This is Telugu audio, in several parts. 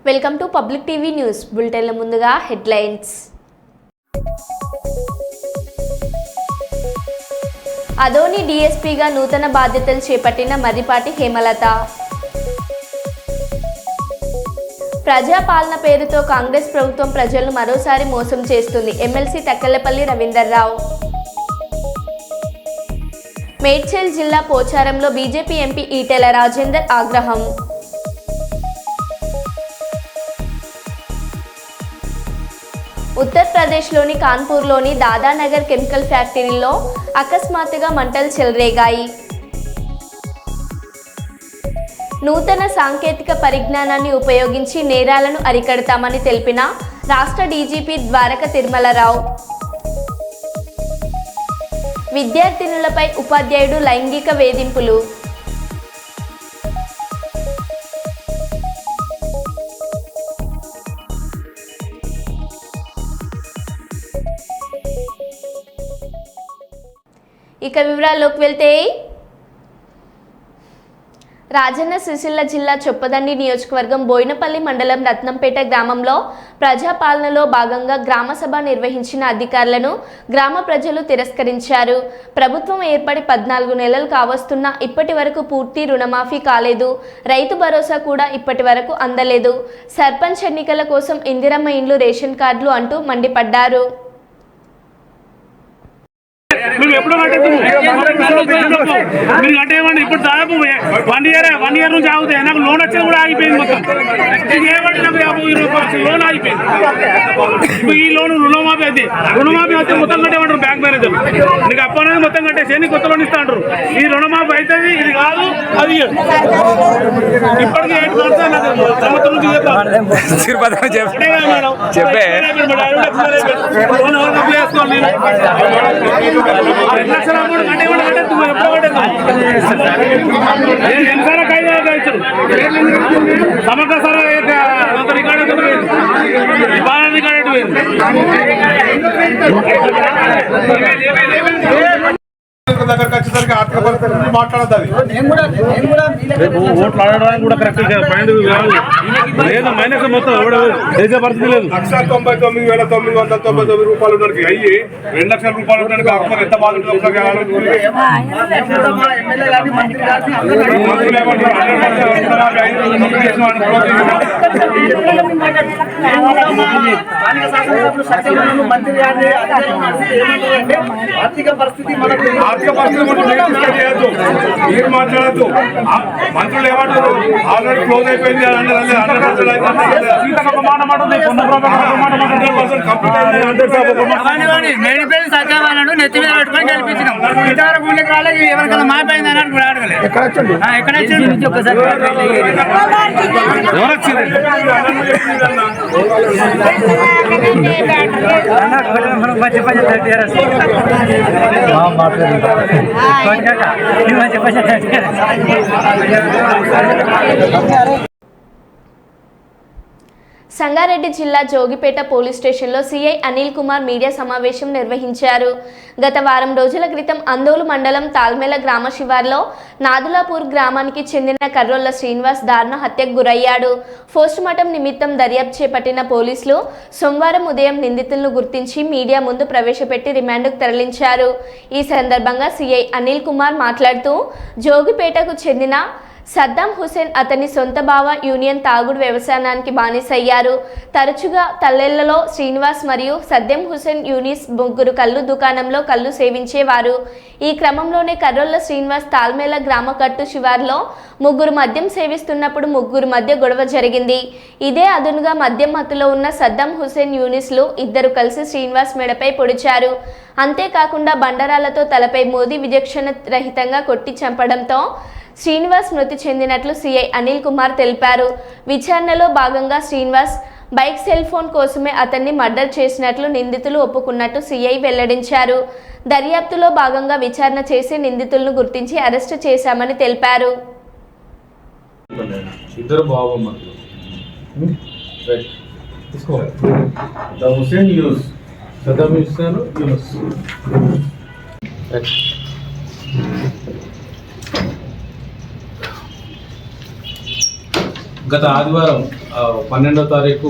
Welcome to public TV news బులెటిన్ల ముందుగా హెడ్లైన్స్. అదోని డీఎస్పీగా నూతన బాధ్యతలు చేపట్టిన మర్రిపాటి హేమలత. ప్రజాపాలన పేరుతో కాంగ్రెస్ ప్రభుత్వం ప్రజలను మరోసారి మోసం చేస్తుంది. ఎమ్మెల్సీ తక్కెళ్లపల్లి రవీందర్రావు. మేడ్చల్ జిల్లా పోచారంలో బీజేపీ ఎంపీ ఈటెల రాజేందర్ ఆగ్రహం. ఉత్తరప్రదేశ్లోని కాన్పూర్లోని దాదానగర్ కెమికల్ ఫ్యాక్టరీలో అకస్మాత్తుగా మంటలు చెలరేగాయి. నూతన సాంకేతిక పరిజ్ఞానాన్ని ఉపయోగించి నేరాలను అరికడతామని తెలిపిన రాష్ట్ర డీజీపీ ద్వారక తిరుమలరావు. విద్యార్థినులపై ఉపాధ్యాయుడు లైంగిక వేధింపులు. ఇక వివరాల్లోకి వెళ్తే, రాజన్న సిరిసిల్ల జిల్లా చొప్పదండి నియోజకవర్గం బోయినపల్లి మండలం రత్నంపేట గ్రామంలో ప్రజాపాలనలో భాగంగా గ్రామసభ నిర్వహించిన అధికారులను గ్రామ ప్రజలు తిరస్కరించారు. ప్రభుత్వం ఏర్పడి 14 నెలలు కావస్తున్నా ఇప్పటి వరకు పూర్తి రుణమాఫీ కాలేదు. రైతు భరోసా కూడా ఇప్పటి వరకు అందలేదు. సర్పంచ్ ఎన్నికల కోసం ఇందిరమ్మ ఇండ్లు, రేషన్ కార్డులు అంటూ మండిపడ్డారు. ఎప్పుడు మీరు కట్టేయమండి. ఇప్పుడు దాదాపు 1 ఇయర్ నుంచి ఆగుతాయి. నాకు లోన్ వచ్చేది కూడా ఆగిపోయింది. మొత్తం చేయబట్టి నాకు 50,000 లోన్ ఆగిపోయింది. ఇప్పుడు ఈ లోన్ రుణమాఫీ అయితే మొత్తం కట్టేమంటారు బ్యాంక్ మేనేజర్. నీకు అప్పు అనేది మొత్తం కట్టేసి నీ కొత్త లోన్ ఇస్తా అంటారు. ఈ రుణమాఫీ అవుతుంది, ఇది కాదు అది. ఇప్పటికీ 8 months సంవత్సరం నుంచి చెప్పే 2 లక్షల అమౌంట్ కట్టేవాళ్ళు కట్టేది ఎప్పుడు కట్టేది ఎన్నిసార్లు ఖైదు ఇచ్చారు. సమగ్ర సరే రికార్డు బాగా రికార్డు దగ్గరకు వచ్చేసరికి ఆర్థిక పరిస్థితి గురించి మాట్లాడద్దు. ఓట్లు ఆడడానికి కూడా కరెక్ట్ లేదు. మైనస్ మొత్తం చేసే పరిస్థితి లేదు. 1,99,999 రూపాయలు ఉండడానికి అయ్యి 2 లక్షల రూపాయలు ఉండడానికి కాకపోతే ఎంత బాధ ఉంటుంది. ఆర్థిక పరిస్థితి చేయొద్దు, మీరు మాట్లాడద్దు. మంత్రులు ఏమంటారు, ఆల్రెడీ క్లోజ్ అయిపోయింది అని సత్యవాడు నెత్తి మీద పెట్టుకొని గెలిపించినాం. ఇంతవరకు ఊళ్ళకి రాలేదు. ఎవరికైనా మాపోయింది అని కూడా అడగలేదు. ఎక్కడ సంగారెడ్డి జిల్లా జోగిపేట పోలీస్ స్టేషన్లో సీఐ అనిల్ కుమార్ మీడియా సమావేశం నిర్వహించారు. గత వారం రోజుల క్రితం అందోలు మండలం తాల్మెల గ్రామ శివార్లో నాదులాపూర్ గ్రామానికి చెందిన కర్రోళ్ల శ్రీనివాస్ దారుణ హత్యకు గురయ్యాడు. పోస్టుమార్టం నిమిత్తం దర్యాప్తు చేపట్టిన పోలీసులు సోమవారం ఉదయం నిందితులను గుర్తించి మీడియా ముందు ప్రవేశపెట్టి రిమాండ్కు తరలించారు. ఈ సందర్భంగా సీఐ అనిల్ కుమార్ మాట్లాడుతూ, జోగిపేటకు చెందిన సద్దాం హుసేన్ అతని సొంత బావ యూనియన్ తాగుడు వ్యవసాయానికి బానిసయ్యారు. తరచుగా తల్లెళ్లలో శ్రీనివాస్ మరియు సద్దాం హుసేన్ యూనిస్ ముగ్గురు కళ్ళు దుకాణంలో కళ్ళు సేవించేవారు. ఈ క్రమంలోనే కర్రోళ్ల శ్రీనివాస్ తాల్మేల గ్రామ కట్టు శివార్లో ముగ్గురు మద్యం సేవిస్తున్నప్పుడు ముగ్గురు మధ్య గొడవ జరిగింది. ఇదే అదునుగా మద్యం మత్తులో ఉన్న సద్దాం హుసేన్ యూనిస్లు ఇద్దరు కలిసి శ్రీనివాస్ మెడపై పొడిచారు. అంతేకాకుండా బండరాలతో తలపై మోదీ విచక్షణ రహితంగా కొట్టి చంపడంతో శ్రీనివాస్ మృతి చెందినట్లు సీఐ అనిల్ కుమార్ తెలిపారు. విచారణలో భాగంగా శ్రీనివాస్ బైక్ సెల్ ఫోన్ కోసమే అతన్ని మర్డర్ చేసినట్లు నిందితులు ఒప్పుకున్నట్టు సీఐ వెల్లడించారు. దర్యాప్తులో భాగంగా విచారణ చేసి నిందితులను గుర్తించి అరెస్టు చేశామని తెలిపారు. గత ఆదివారం 12వ తారీఖు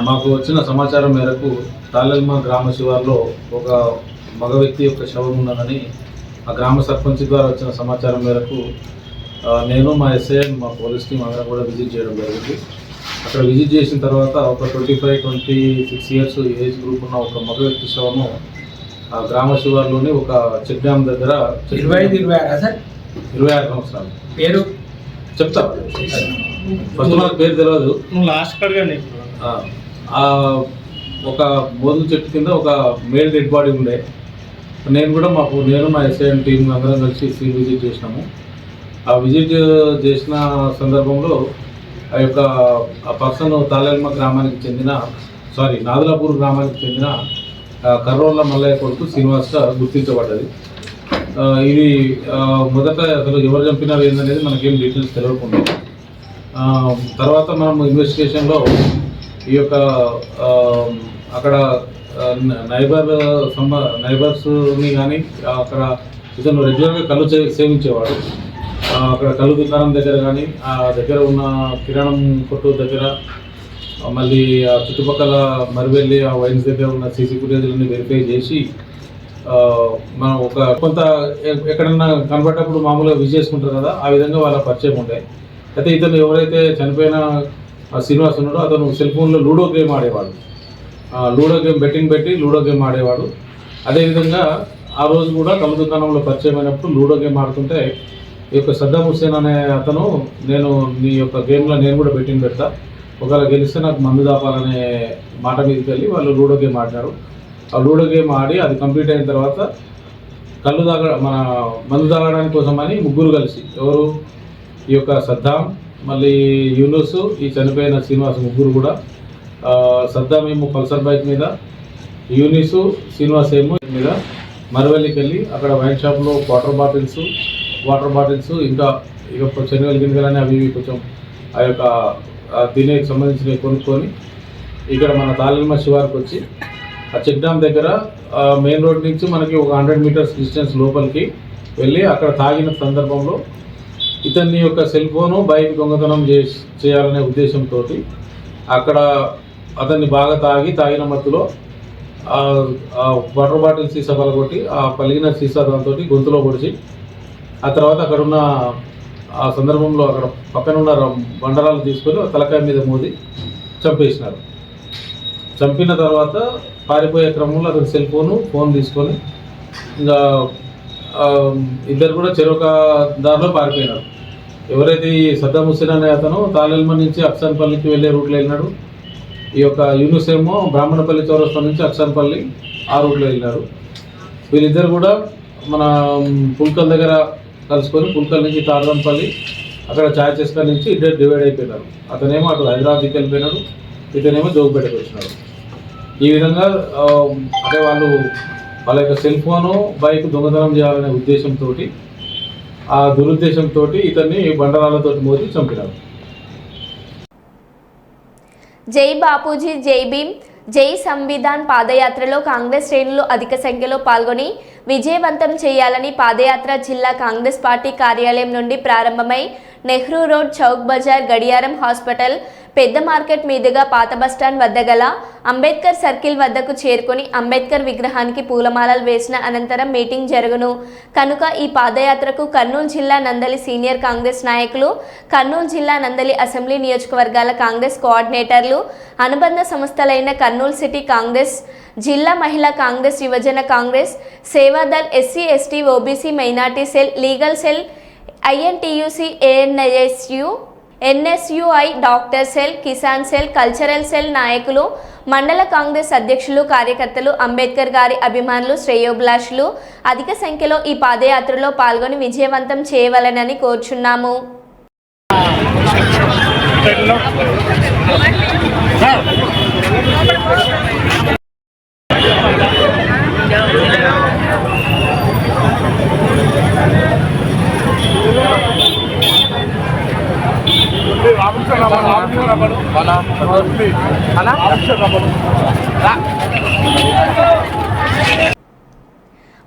మాకు వచ్చిన సమాచారం మేరకు తాళెల్మ గ్రామ శివార్లో ఒక మగ వ్యక్తి యొక్క శవం ఉన్నదని ఆ గ్రామ సర్పంచ్ ద్వారా వచ్చిన సమాచారం మేరకు నేను మా ఎస్ఐ మా పోలీస్ టీం అందరం కూడా విజిట్ చేయడం జరిగింది. అక్కడ విజిట్ చేసిన తర్వాత ఒక 25-26 ఇయర్స్ ఏజ్ గ్రూప్ ఉన్న ఒక మగ వ్యక్తి శవము ఆ గ్రామ శివార్లోని ఒక చెక్ డ్యామ్ దగ్గర 26 సంవత్సరాలు పేరు చెప్తా ఫస్ట్ నాకు పేరు తెలియదు. నువ్వు లాస్ట్ కడగానే ఒక మోదుగు చెట్టు కింద ఒక మేల్ డెడ్ బాడీ ఉండే. నేను మా ఎస్ఐఎన్ టీం అందరం కలిసి ఫీల్డ్ విజిట్ చేసినాము. ఆ విజిట్ చేసిన సందర్భంలో ఆ పర్సన్ తాళెల్మ గ్రామానికి చెందిన నాదులాపూర్ గ్రామానికి చెందిన కర్రోళ్ళ మల్లయ్య కొడుకు శ్రీనివాస్గా గుర్తించబడ్డది. ఇది మొదట అసలు ఎవరు చంపినారు ఏందనేది మనకేం డీటెయిల్స్ తెలియకుండా తర్వాత మనం ఇన్వెస్టిగేషన్లో ఈ యొక్క అక్కడ నైబర్స్ని కానీ అక్కడ ఇతను రెగ్యులర్గా కళ్ళు సేవించేవాడు. అక్కడ కళ్ళు దుకాణం దగ్గర కానీ ఆ దగ్గర ఉన్న కిరాణం కొట్టు దగ్గర మళ్ళీ ఆ చుట్టుపక్కల మరివెళ్ళి ఆ వైన్స్ దగ్గర ఉన్న సీసీ ఫుటేజ్లని వెరిఫై చేసి మనం కొంత ఎక్కడన్నా కనబడ్డప్పుడు మామూలుగా విజ్ చేసుకుంటారు కదా, ఆ విధంగా వాళ్ళ పరిచయం ఉండే. అయితే ఇతను ఎవరైతే చనిపోయిన శ్రీనివాస్ ఉన్నాడో అతను సెల్ ఫోన్లో లూడో గేమ్ ఆడేవాడు. లూడో గేమ్ బెట్టింగ్ పెట్టి లూడో గేమ్ ఆడేవాడు. అదేవిధంగా ఆ రోజు కూడా కళ్ళు దుకాణంలో పరిచయం అయినప్పుడు లూడో గేమ్ ఆడుతుంటే ఈ యొక్క సద్దాం హుస్సేన్ అనే అతను నేను నీ యొక్క గేమ్లో నేను కూడా బెట్టింగ్ పెడతా, ఒకవేళ గెలిస్తే నాకు మందు దాపాలనే మాట మీదకి వెళ్ళి వాళ్ళు లూడో గేమ్ ఆడినారు. ఆ లూడో గేమ్ ఆడి అది కంప్లీట్ అయిన తర్వాత మందు తాగడానికి కోసమని ముగ్గురు కలిసి ఎవరు ఈ యొక్క సద్దాం మళ్ళీ యూనుస్ ఈ చనిపోయిన శ్రీనివాస్ ముగ్గురు కూడా సద్దాం ఏమో పల్సర్ బైక్ మీద, యూనిస్ శ్రీనివాస్ ఏమో మీద మరవెల్లికి వెళ్ళి అక్కడ వైన్ షాప్లో వాటర్ బాటిల్స్ ఇంకా శనివేలు గిన్నెలని అవి కొంచెం ఆ యొక్క తినేకి సంబంధించినవి కొనుక్కొని ఇక్కడ మన తాళెల్మ శివార్కి వచ్చి ఆ చెక్ డ్యామ్ దగ్గర మెయిన్ రోడ్ నుంచి మనకి ఒక 100 మీటర్స్ డిస్టెన్స్ లోపలికి వెళ్ళి అక్కడ తాగిన సందర్భంలో ఇతన్ని యొక్క సెల్ ఫోను బైక్ దొంగతనం చేయాలనే ఉద్దేశంతో అక్కడ అతన్ని బాగా తాగిన మత్తులో వాటర్ బాటిల్ సీసా పలగొట్టి ఆ పలిగిన సీసా దాంతో గొంతులో పొడిచి ఆ తర్వాత అక్కడున్న ఆ సందర్భంలో అక్కడ పక్కన ఉన్న బండరాలు తీసుకొని తలకాయ మీద మోది చంపేసినారు. చంపిన తర్వాత పారిపోయే క్రమంలో అతను సెల్ ఫోన్ తీసుకొని ఇంకా ఇద్దరు కూడా చెరొక దారిలో పారిపోయినారు. ఎవరైతే ఈ సద్దాం హుస్సేన్ అనే అతను తాళెల్మ నుంచి అక్సాన్పల్లికి వెళ్ళే రూట్లో వెళ్ళినాడు. ఈ యొక్క యూనుస్ ఏమో బ్రాహ్మణపల్లి చౌరస్తా నుంచి అక్సాన్పల్లి ఆ రూట్లో వెళ్ళినారు. వీళ్ళిద్దరు కూడా మన పుల్కల్ దగ్గర కలుసుకొని పుల్కల్ నుంచి తాళంపల్లి అక్కడ ఛాయ్ చెస్కా నుంచి ఇద్దరు డివైడ్ అయిపోయినారు. అతనేమో అటు హైదరాబాద్కి వెళ్ళిపోయినాడు, ఇతనేమో జోగుపేటకు వచ్చినాడు. ఈ విధంగా అంటే వాళ్ళ యొక్క సెల్ ఫోను బైక్ దొంగతనం చేయాలనే ఉద్దేశంతో ఆ దురుద్దేశంతో ఇతన్ని బండరాలతో మోది చంపినారు. జై బాపూజీ జై భీమ్ జై సంవిధాన్ పాదయాత్రలో కాంగ్రెస్ శ్రేణులు అధిక సంఖ్యలో పాల్గొని విజయవంతం చేయాలని పాదయాత్ర జిల్లా కాంగ్రెస్ పార్టీ కార్యాలయం నుండి ప్రారంభమై నెహ్రూ రోడ్, చౌక్ బజార్, గడియారం హాస్పిటల్, పెద్ద మార్కెట్ మీదుగా పాత బస్టాండ్ వద్ద గల అంబేద్కర్ సర్కిల్ వద్దకు చేరుకొని అంబేద్కర్ విగ్రహానికి పూలమాలలు వేసిన అనంతరం మీటింగ్ జరుగును కనుక ఈ పాదయాత్రకు కర్నూలు జిల్లా నందలి సీనియర్ కాంగ్రెస్ నాయకులు, కర్నూలు జిల్లా నందలి అసెంబ్లీ నియోజకవర్గాల కాంగ్రెస్ కోఆర్డినేటర్లు, అనుబంధ సంస్థలైన కర్నూలు సిటీ కాంగ్రెస్, జిల్లా మహిళా కాంగ్రెస్, యువజన Congress, Seva Dal, SC ST OBC minority cell, legal cell, INTUC, ANSU, NSUI, doctor cell, Kisan cell, cultural cell నాయకులు, మండల కాంగ్రెస్ అధ్యక్షులు, కార్యకర్తలు, అంబేద్కర్ గారి అభిమానులు, శ్రేయోభిలాషులు అధిక సంఖ్యలో ఈ పాదయాత్రలో పాల్గొని విజయవంతం చేయవలెనని కోరుచున్నాము.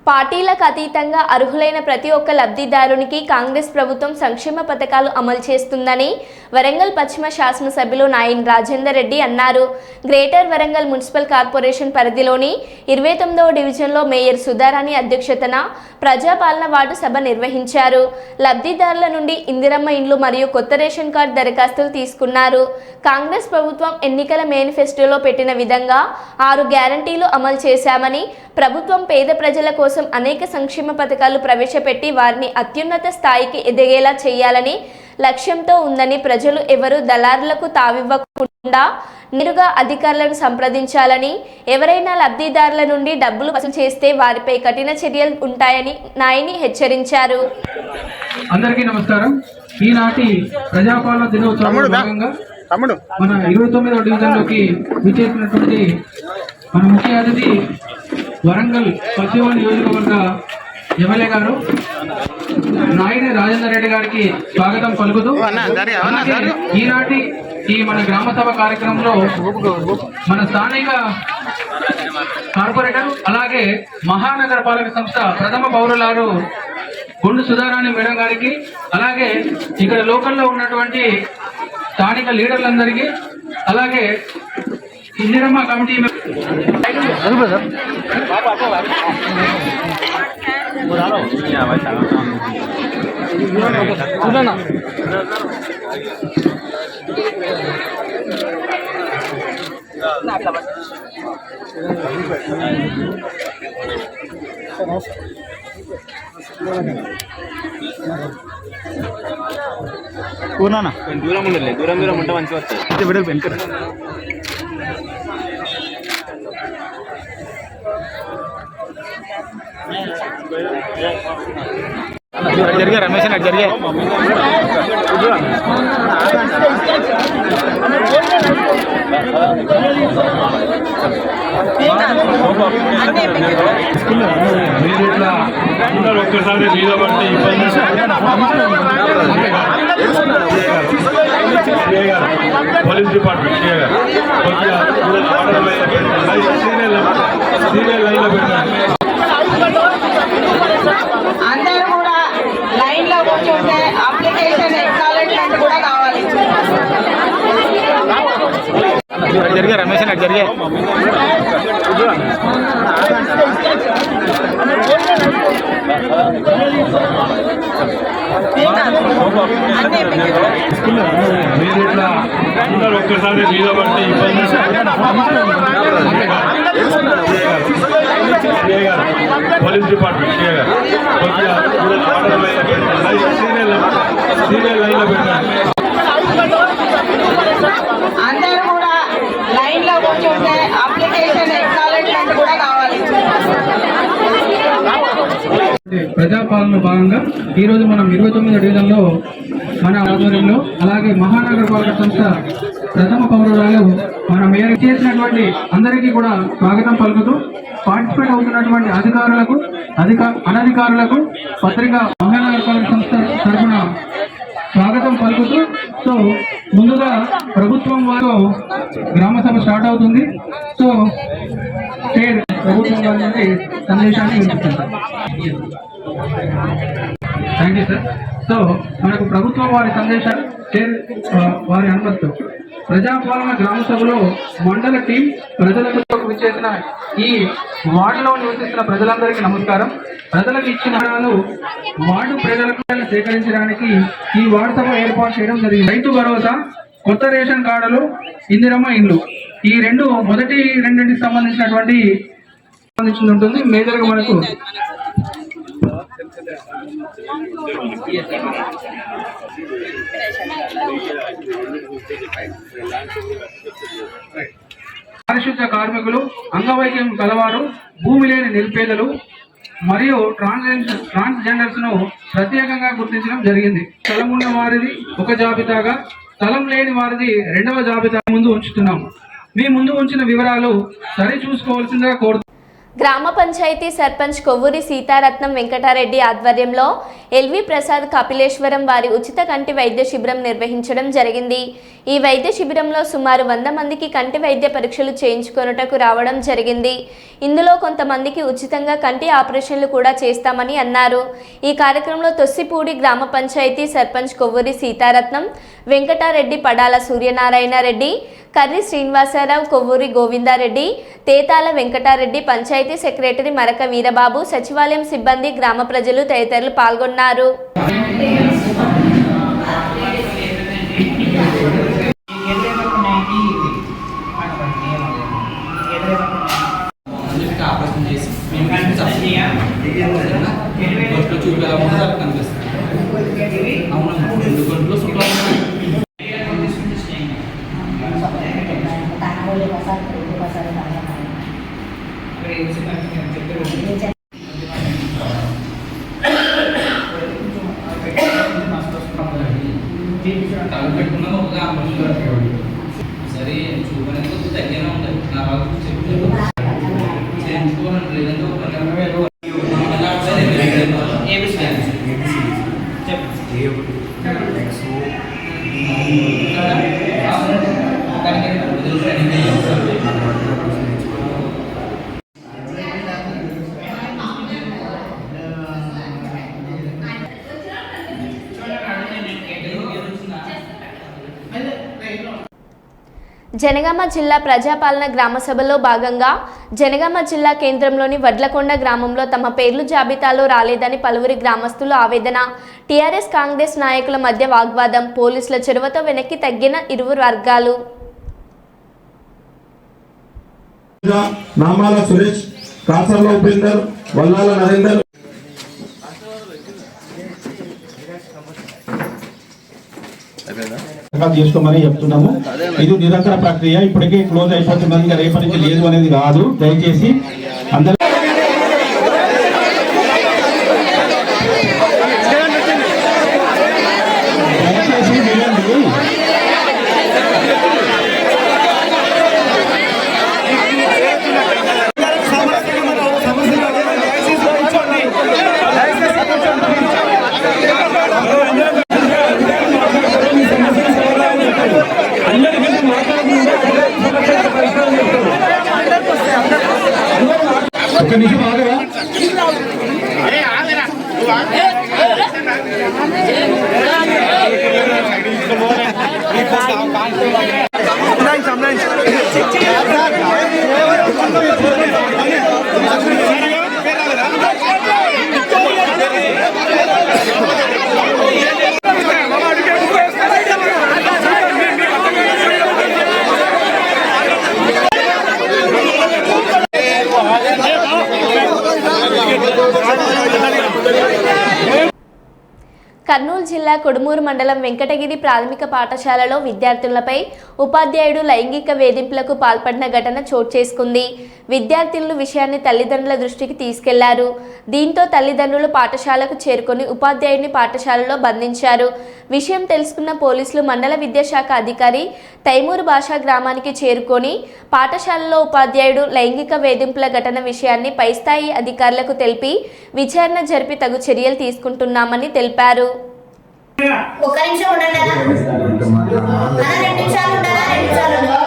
పార్టీలకు అతీతంగా అర్హులైన ప్రతి ఒక్క లబ్ధిదారునికి కాంగ్రెస్ ప్రభుత్వం సంక్షేమ పథకాలు అమలు చేస్తుందని వరంగల్ పశ్చిమ శాసనసభ్యులు నాయన్ రాజేందర్ రెడ్డి అన్నారు. గ్రేటర్ వరంగల్ మున్సిపల్ కార్పొరేషన్ పరిధిలోని 29వ డివిజన్లో మేయర్ సుధారాణి అధ్యక్షతన ప్రజాపాలన వార్డు సభ నిర్వహించారు. లబ్ధిదారుల నుండి ఇందిరమ్మ ఇండ్లు మరియు కొత్త రేషన్ కార్డు దరఖాస్తులు తీసుకున్నారు. కాంగ్రెస్ ప్రభుత్వం ఎన్నికల మేనిఫెస్టోలో పెట్టిన విధంగా 6 గ్యారంటీలు అమలు చేశామని, ప్రభుత్వం పేద ప్రజల కోసం అనేక సంక్షేమ పథకాలు ప్రవేశపెట్టి వారిని అత్యున్నత స్థాయికి ఎదిగేలా చేయాలని లక్ష్యంతో ఉందని, ప్రజలు ఎవరు దళారులకు తావివ్వకుండా నేరుగా అధికారులను సంప్రదించాలని, ఎవరైనా లబ్ధిదారుల నుండి డబ్బులు వసూలు చేస్తే వారిపై కఠిన చర్యలు ఉంటాయని నాయని హెచ్చరించారు. అందరికీ నమస్కారం. ఈనాటి ప్రజాపాలన దినోత్సవం భాగంగా మన 29వ డివిజన్లోకి విచ్చేసినటువంటి మన ముఖ్య అతిథి వరంగల్ పశ్చిమ నియోజకవర్గ ఎమ్మెల్యే గారు నాయని రాజేందర్ రెడ్డి గారికి స్వాగతం పలుకుతూ, ఈనాటి ఈ మన గ్రామ సభ కార్యక్రమంలో మన స్థానిక కార్పొరేటర్ అలాగే మహానగరపాలక సంస్థ ప్రథమ పౌరులారు గుండు సుధారాణి మేడం గారికి, అలాగే ఇక్కడ లోకల్లో ఉన్నటువంటి స్థానిక లీడర్లందరికీ, అలాగే ఇందిరమ్మ కమిటీ దూరం ఉండలే, దూరం ఉంటే మంచిగా వస్తుంది. జరిగా రమేష్ నాకు జరిగా ఒక్కసారి మీద పడితే పోలీస్ డిపార్ట్మెంట్ సీరియల్ లైన్లో పెట్టారు. అందరూ కూడా లైన్ లో కూర్చుంటే అప్లికేషన్ ఎక్నాలెడ్జ్మెంట్ కూడా కావాలి. జరిగా రమేష్ నాకు జరిగా ఒక్కసారి మీద పడితే పోలీస్ డిపార్ట్మెంట్ సీరియల్ లైన్లో పెట్టారు. అందరూ కూడా లైన్ లో కూర్చుంటే అప్లికేషన్ ఎక్నాలెడ్జ్మెంట్ కూడా కావాలి. ప్రజాపాలన భాగంగా ఈరోజు మనం 29వ డివిజన్లో మన ఆధ్వర్యంలో, అలాగే మహానగరపాలక సంస్థ ప్రథమ పౌరురాలు మన మేయర్ చేసినటువంటి అందరికీ కూడా స్వాగతం పలుకుతూ, పార్టిసిపేట్ అవుతున్నటువంటి అధికారులకు అనధికారులకు పత్రికా మహానగరపాలక సంస్థ తరఫున స్వాగతం పలుకుతూ, సో ముందుగా ప్రభుత్వం వారు గ్రామ సభ స్టార్ట్ అవుతుంది. సో ప్రభుత్వం వారి నుండి సందేశాన్ని వినిపిస్తారు. Thank you sir. సో మనకు ప్రభుత్వం వారి సందేశాలు వారి అనుమతితో ప్రజాపాలన గ్రామ సభలో మండల టీం ప్రజలకు విచ్చేసిన ఈ వార్డులో నివసిస్తున్న ప్రజలందరికీ నమస్కారం. ప్రజలకు ఇచ్చిన వార్డు ప్రజలకు సేకరించడానికి ఈ వార్డు సభ ఏర్పాటు చేయడం జరిగింది. రైతు భరోసా, కొత్త రేషన్ కార్డులు, ఇందిరమ్మ ఇండ్లు, ఈ మొదటి రెండింటికి సంబంధించినటువంటి ఉంటుంది. మేజర్గా మనకు పారిశుద్ధ్య కార్మికులు, అంగవైకల్యం కలవారు, భూమి లేని నిరుపేదలు మరియు ట్రాన్స్జెండర్స్ ను ప్రత్యేకంగా గుర్తించడం జరిగింది. స్థలం ఉన్న వారిది ఒక జాబితాగా, స్థలం లేని వారిది 2వ జాబితా ముందు ఉంచుతున్నాం. మీ ముందు ఉంచిన వివరాలు సరి చూసుకోవాల్సిందిగా కోరుతున్నాం. గ్రామ పంచాయతీ సర్పంచ్ కొవ్వూరి సీతారత్నం వెంకటారెడ్డి ఆధ్వర్యంలో ఎల్వి ప్రసాద్ కపిలేశ్వరం వారి ఉచిత కంటి వైద్య శిబిరం నిర్వహించడం జరిగింది. ఈ వైద్య శిబిరంలో సుమారు 100 మందికి కంటి వైద్య పరీక్షలు చేయించుకొనుటకు రావడం జరిగింది. ఇందులో కొంతమందికి ఉచితంగా కంటి ఆపరేషన్లు కూడా చేస్తామని అన్నారు. ఈ కార్యక్రమంలో తొస్సిపూడి గ్రామ పంచాయతీ సర్పంచ్ కొవ్వూరి సీతారత్నం, వెంకటారెడ్డి, పడాల సూర్యనారాయణ రెడ్డి, కర్రి శ్రీనివాసరావు, కొవ్వూరి గోవిందారెడ్డి, తేతాల వెంకటారెడ్డి, పంచాయతీ సెక్రటరీ మరక వీరబాబు, సచివాలయం సిబ్బంది, గ్రామ ప్రజలు తదితరులు పాల్గొన్నారు. ఆపరేషన్ చేసి కనిపిస్తుంది. అవునమ్మా, 2 గంటలు శుక్రవారం తగ్గు పెట్టుకున్నాను. ఒకగా సరే చూపనేది కొద్దిగా తగ్గినా ఉంటుంది. నా వాళ్ళు చేయించుకోవాలంటే లేదంటే ఒక 20,000 జనగామ జిల్లా ప్రజాపాలన గ్రామ సభలో భాగంగా జనగామ జిల్లా కేంద్రంలోని వడ్లకొండ గ్రామంలో తమ పేర్లు జాబితాలో రాలేదని పలువురి గ్రామస్తులు ఆవేదన. టీఆర్ఎస్ కాంగ్రెస్ నాయకుల మధ్య వాగ్వాదం, పోలీసుల చొరవతో వెనక్కి తగ్గిన ఇరువురు వర్గాలు. నామాల సురేష్, కాసర్ల ఉపేందర్, వల్లాల నరేందర్ చేసుకోమని చెప్తున్నాము. ఇది నిరంతర ప్రక్రియ, ఇప్పటికే క్లోజ్ అయిపోతుంది. ఇంకా రేపటి నుంచి లేదు అనేది కాదు. దయచేసి అందరూ ఒక నిమిషం ఆగరా. కర్నూలు జిల్లా కొడుమూరు మండలం వెంకటగిరి ప్రాథమిక పాఠశాలలో విద్యార్థులపై ఉపాధ్యాయుడు లైంగిక వేధింపులకు పాల్పడిన ఘటన చోటు చేసుకుంది. విద్యార్థులు విషయాన్ని తల్లిదండ్రుల దృష్టికి తీసుకెళ్లారు. దీంతో తల్లిదండ్రులు పాఠశాలకు చేరుకొని ఉపాధ్యాయుడిని పాఠశాలలో బంధించారు. విషయం తెలుసుకున్న పోలీసులు మండల విద్యాశాఖ అధికారి తైమూరు భాషా గ్రామానికి చేరుకొని పాఠశాలలో ఉపాధ్యాయుడు లైంగిక వేధింపుల ఘటన విషయాన్ని పైస్థాయి అధికారులకు తెలిపి విచారణ జరిపి తగు చర్యలు తీసుకుంటున్నామని తెలిపారు. ఒక నిమిషం ఉండండి అన్న 2 నిమిషాలు ఉండగా 2 నిమిషాలు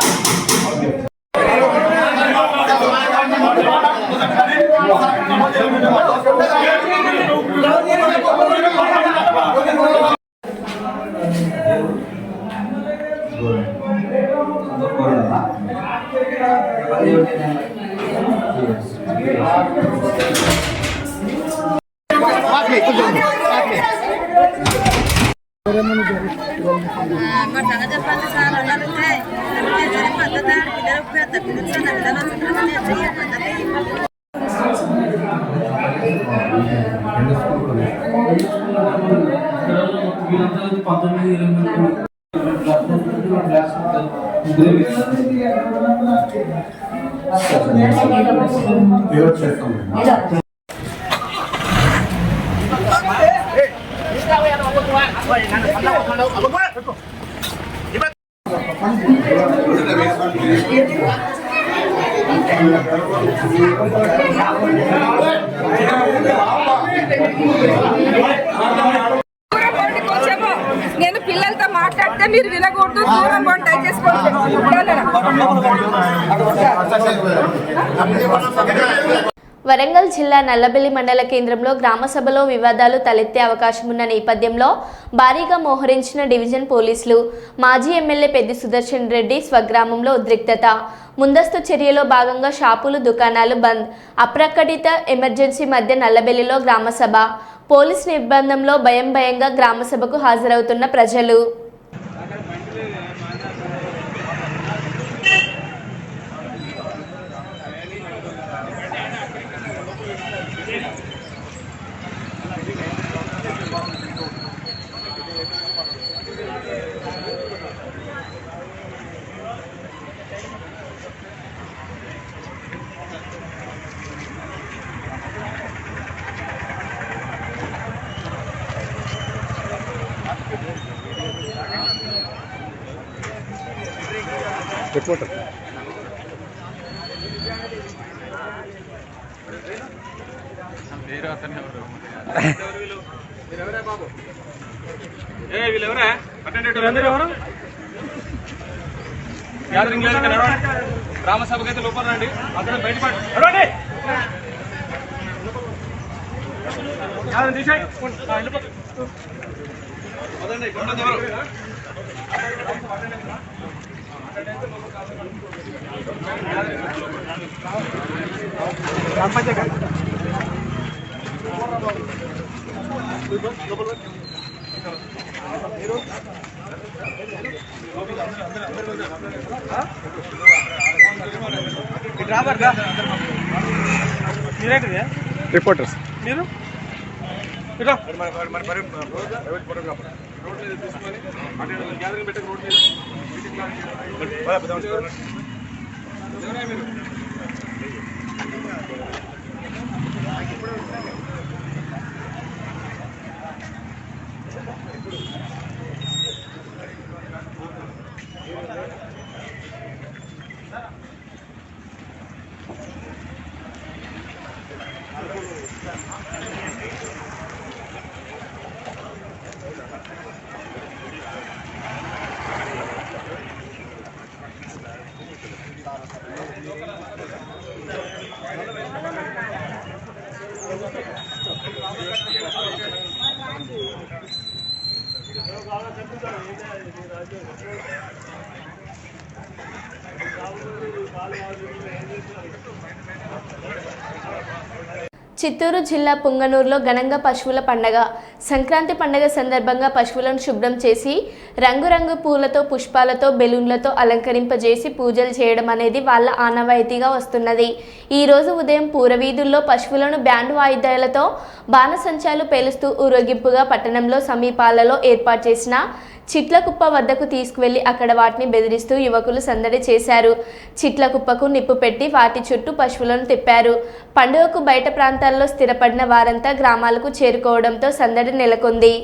నేను పిల్లలతో మాట్లాడితే మీరు వినకూడదు, వరంగల్ జిల్లా నల్లబెల్లి మండల కేంద్రంలో గ్రామ సభలో వివాదాలు తలెత్తే అవకాశం ఉన్న నేపథ్యంలో భారీగా మోహరించిన డివిజన్ పోలీసులు. మాజీ ఎమ్మెల్యే పెద్ది సుదర్శన్ రెడ్డి స్వగ్రామంలో ఉద్రిక్తత. ముందస్తు చర్యలో భాగంగా షాపులు, దుకాణాలు బంద్. అప్రకటిత ఎమర్జెన్సీ మధ్య నల్లబెల్లిలో గ్రామసభ. పోలీస్ నిర్బంధంలో భయంగా గ్రామసభకు హాజరవుతున్న ప్రజలు. రిపోర్టర్ గ్రామ సభకి అయితే లోపల రండి, అక్కడ బయట రిపోర్టర్స్ మీరు గ్యాదరింగ్ పెట్టక రోడ్ మీద చిత్తూరు జిల్లా పుంగనూరులో ఘనంగా పశువుల పండగ. సంక్రాంతి పండగ సందర్భంగా పశువులను శుభ్రం చేసి రంగురంగు పూలతో, పుష్పాలతో, బెలూన్లతో అలంకరింపజేసి పూజలు చేయడం అనేది వాళ్ళ ఆనవాయితీగా వస్తున్నది. ఈరోజు ఉదయం పూరవీధుల్లో పశువులను బ్యాండ్ వాయిద్యాలతో బాణసంచాలు పేలుస్తూ ఊరేగింపుగా పట్టణంలో సమీపాలలో ఏర్పాటు చేసిన చిట్లకుప్ప వద్దకు తీసుకువెళ్లి అక్కడ వాటిని బెదిరిస్తూ యువకులు సందడి చేశారు. చిట్లకుప్పకు నిప్పు పెట్టి వాటి చుట్టూ పశువులను తిప్పారు. పండుగకు బయట ప్రాంతాల్లో స్థిరపడిన వారంతా గ్రామాలకు చేరుకోవడంతో సందడి నెలకొంది.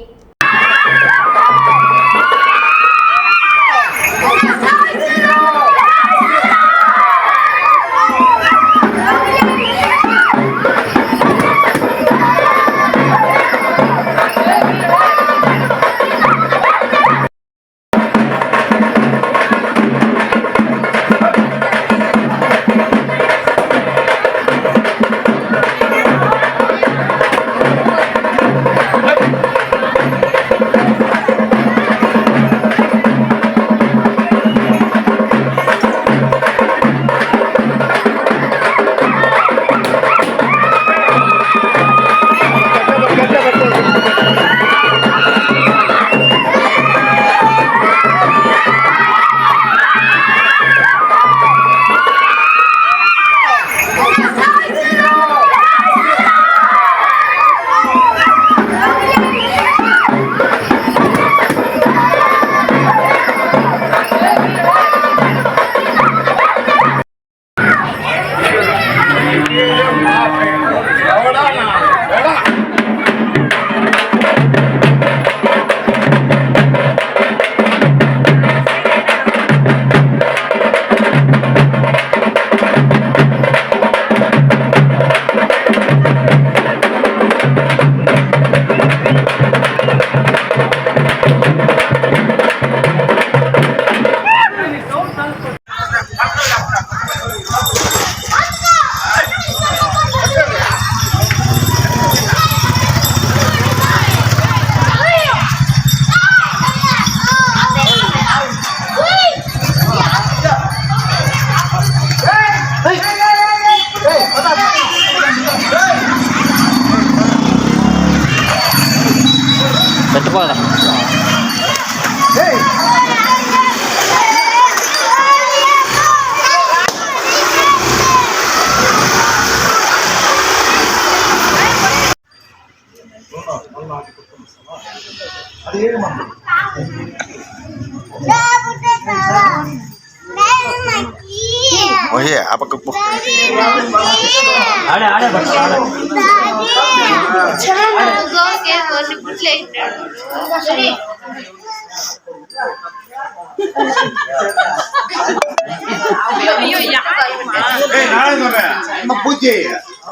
ఓహే ఆ పక్కకు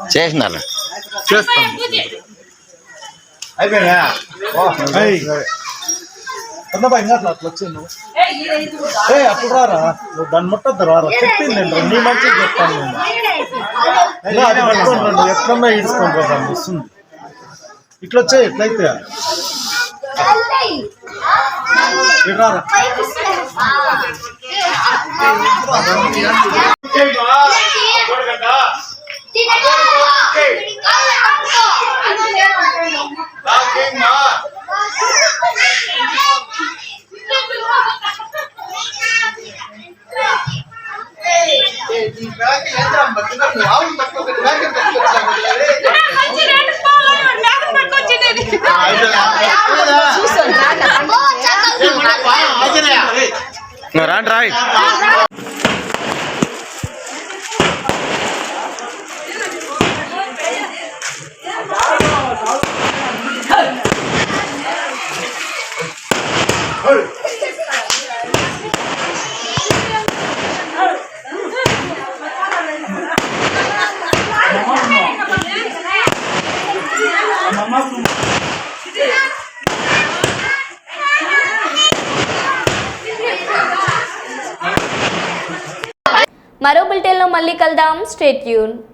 చేసినాను అయిపోయినా అప్పుడు రారా నువ్వు దాన్ని ముట్టద్దు రారా చెప్పింది నేను నీ మంచిగా చెప్తాను నేను అది పట్టుకుంటాను ఎట్లన్నా ఈడ్చుకుంటా దాన్ని వస్తుంది ఇట్లా వచ్చాయి ఎట్లయితే రారా రాండి రాయ్ మరో బులెటిన్లో మళ్ళీ కలుద్దాం. Stay tune.